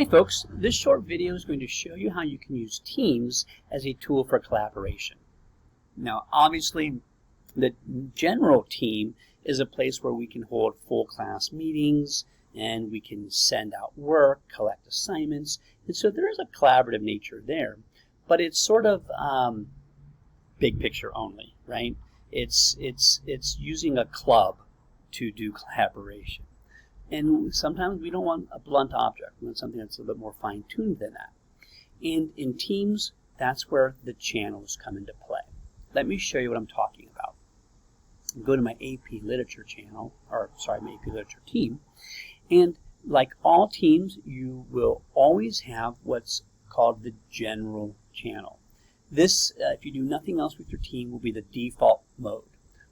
Hey folks, this short video is going to show you how you can use Teams as a tool for collaboration. Now obviously the general team is a place where we can hold full class meetings and we can send out work, collect assignments, and so there is a collaborative nature there, but it's sort of big picture only, right? It's using a club to do collaboration. And sometimes we don't want a blunt object. We want something that's a little bit more fine-tuned than that. And in Teams, that's where the channels come into play. Let me show you what I'm talking about. Go to my AP Literature channel, or sorry, my AP Literature team. And like all teams, you will always have what's called the general channel. This, if you do nothing else with your team, will be the default mode,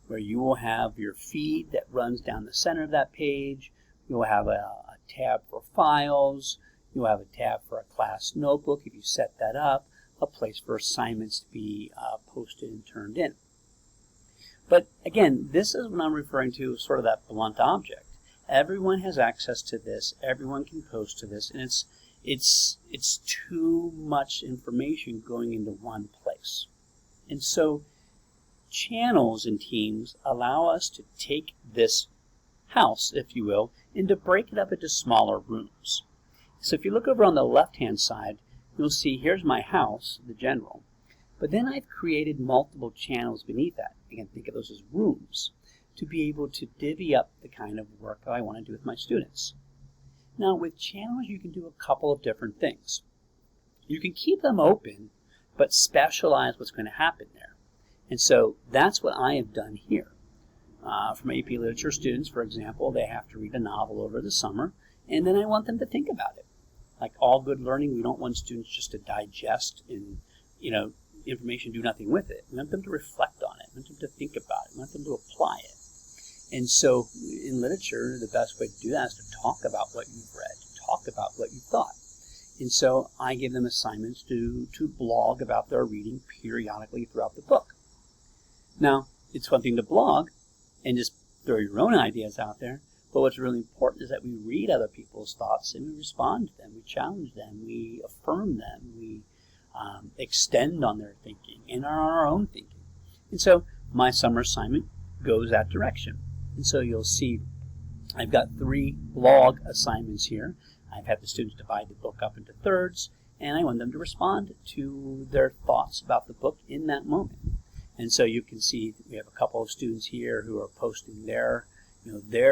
where you will have your feed that runs down the center of that page. You'll have a tab for files. You'll have a tab for a class notebook if you set that up, a place for assignments to be posted and turned in. But again, this is what I'm referring to as sort of that blunt object. Everyone has access to this. Everyone can post to this, and it's too much information going into one place. And so channels in Teams allow us to take this house, if you will, and to break it up into smaller rooms. So if you look over on the left-hand side, you'll see here's my house, the general, but then I've created multiple channels beneath that. Again, think of those as rooms, to be able to divvy up the kind of work that I want to do with my students. Now with channels, you can do a couple of different things. You can keep them open, but specialize what's going to happen there. And so that's what I have done here. For my AP Literature students, for example, they have to read a novel over the summer, and then I want them to think about it. Like all good learning, we don't want students just to digest and, information, do nothing with it. We want them to reflect on it. We want them to think about it. We want them to apply it. And so in literature, the best way to do that is to talk about what you've read, to talk about what you thought. And so I give them assignments to blog about their reading periodically throughout the book. Now, it's one thing to blog and just throw your own ideas out there, but what's really important is that we read other people's thoughts and we respond to them, we challenge them, we affirm them, we extend on their thinking and on our own thinking. And so my summer assignment goes that direction. And so you'll see I've got 3 blog assignments here. I've had the students divide the book up into thirds, and I want them to respond to their thoughts about the book in that moment. And so you can see we have a couple of students here who are posting their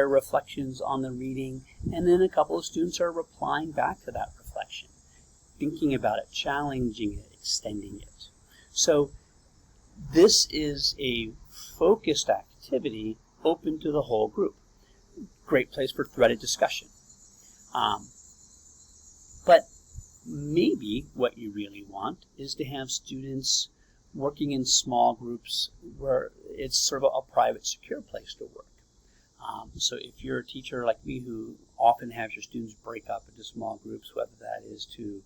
reflections on the reading, and then a couple of students are replying back to that reflection, thinking about it, challenging it, extending it. So this is a focused activity open to the whole group. Great place for threaded discussion. But maybe what you really want is to have students working in small groups where it's sort of a private, secure place to work. So if you're a teacher like me who often has your students break up into small groups, whether that is to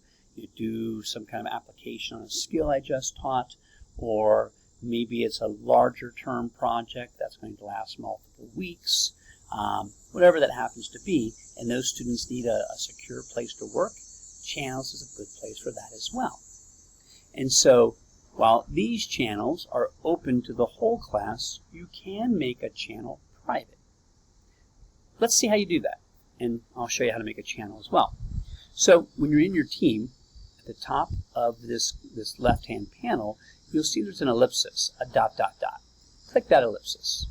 do some kind of application on a skill I just taught, or maybe it's a larger term project that's going to last multiple weeks, whatever that happens to be, and those students need a secure place to work, Channels is a good place for that as well. And so while these channels are open to the whole class, you can make a channel private. Let's see how you do that, and I'll show you how to make a channel as well. So when you're in your team, at the top of this left-hand panel, you'll see there's an ellipsis, a dot, dot, dot. Click that ellipsis.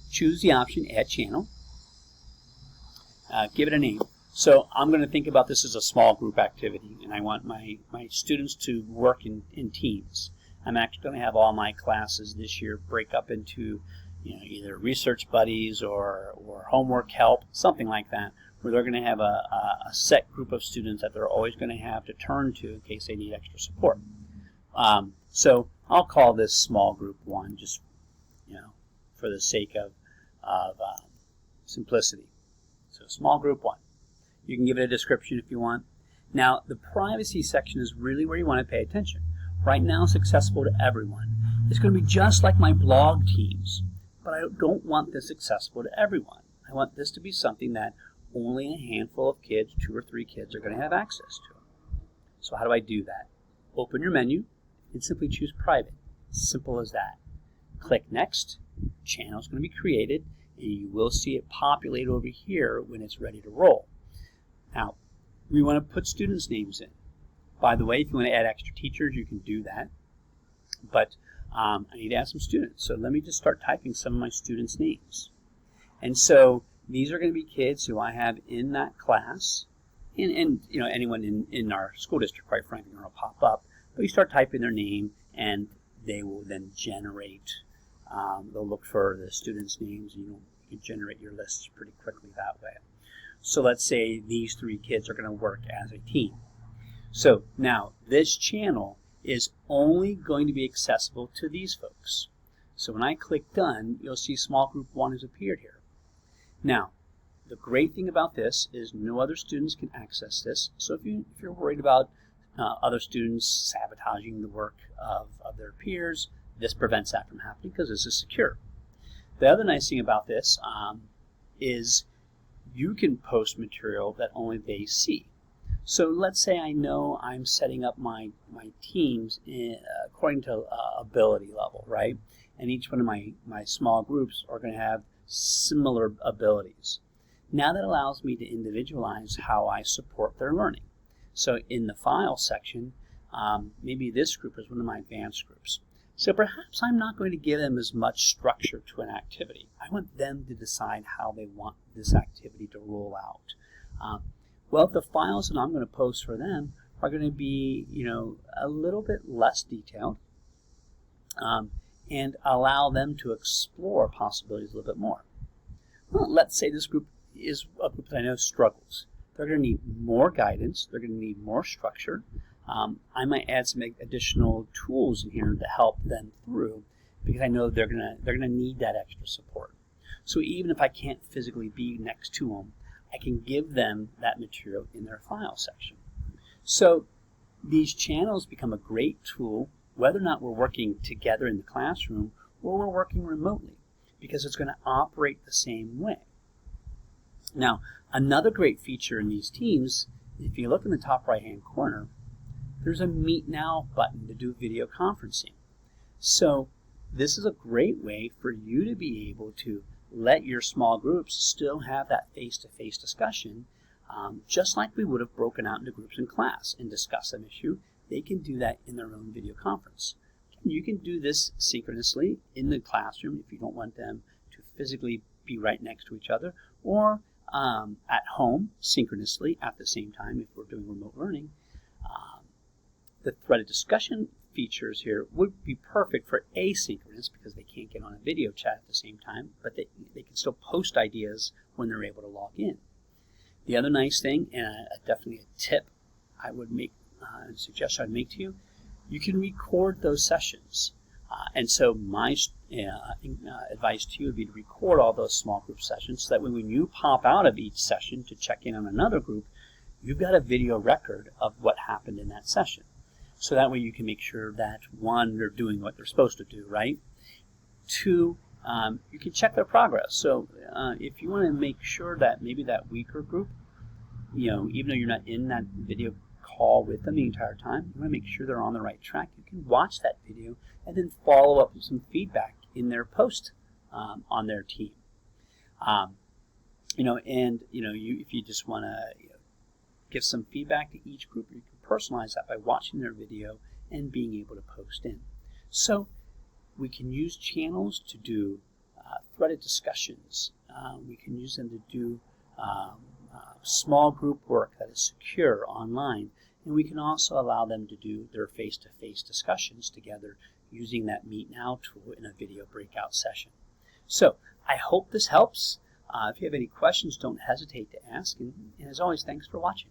Choose the option Add Channel. Give it a name. So I'm going to think about this as a small group activity, and I want my students to work in teams. I'm actually going to have all my classes this year break up into either research buddies or homework help, something like that, where they're going to have a set group of students that they're always going to have to turn to in case they need extra support. So I'll call this small group 1, just for the sake of simplicity. So small group 1. You can give it a description if you want. Now the privacy section is really where you want to pay attention. Right now it's accessible to everyone. It's going to be just like my blog teams, but I don't want this accessible to everyone. I want this to be something that only a handful of kids, 2 or 3 kids, are going to have access to them. So how do I do that? Open your menu and simply choose private. Simple as that. Click next. Channel is going to be created, and you will see it populate over here when it's ready to roll. Now, we want to put students' names in. By the way, if you want to add extra teachers, you can do that. But I need to add some students. So let me just start typing some of my students' names. And so these are going to be kids who I have in that class. And you know, anyone in our school district, quite frankly, will pop up. But you start typing their name, and they will then generate. They'll look for the students' names, and you can generate your lists pretty quickly that way. So let's say these 3 kids are going to work as a team. So now this channel is only going to be accessible to these folks. So when I click done, you'll see small group 1 has appeared here. Now, the great thing about this is no other students can access this. So if you're worried about other students sabotaging the work of their peers, this prevents that from happening because this is secure. The other nice thing about this is you can post material that only they see. So let's say I know I'm setting up my teams according to ability level, right? And each one of my small groups are going to have similar abilities. Now that allows me to individualize how I support their learning. So in the file section, maybe this group is one of my advanced groups. So perhaps I'm not going to give them as much structure to an activity. I want them to decide how they want this activity to roll out. Well, the files that I'm going to post for them are going to be, a little bit less detailed and allow them to explore possibilities a little bit more. Well, let's say this group is a group that I know struggles. They're going to need more guidance. They're going to need more structure. I might add some additional tools in here to help them through because I know they're going to need that extra support. So even if I can't physically be next to them, I can give them that material in their file section. So these channels become a great tool whether or not we're working together in the classroom or we're working remotely because it's going to operate the same way. Now, another great feature in these teams, if you look in the top right-hand corner, there's a Meet Now button to do video conferencing. So this is a great way for you to be able to let your small groups still have that face-to-face discussion, just like we would have broken out into groups in class and discussed an issue. They can do that in their own video conference. You can do this synchronously in the classroom if you don't want them to physically be right next to each other, or at home synchronously at the same time if we're doing remote learning. The threaded discussion features here would be perfect for asynchronous because they can't get on a video chat at the same time, but they can still post ideas when they're able to log in. The other nice thing, and definitely a tip I would make, a suggestion I'd make to you, you can record those sessions. And so my advice to you would be to record all those small group sessions so that when you pop out of each session to check in on another group, you've got a video record of what happened in that session. So that way you can make sure that, 1, they're doing what they're supposed to do, right? 2, you can check their progress. So if you want to make sure that maybe that weaker group, even though you're not in that video call with them the entire time, you want to make sure they're on the right track. You can watch that video and then follow up with some feedback in their post on their team. If you just want to give some feedback to each group, you can personalize that by watching their video and being able to post in. So we can use channels to do threaded discussions. We can use them to do small group work that is secure online. And we can also allow them to do their face-to-face discussions together using that Meet Now tool in a video breakout session. So I hope this helps. If you have any questions, don't hesitate to ask. And as always, thanks for watching.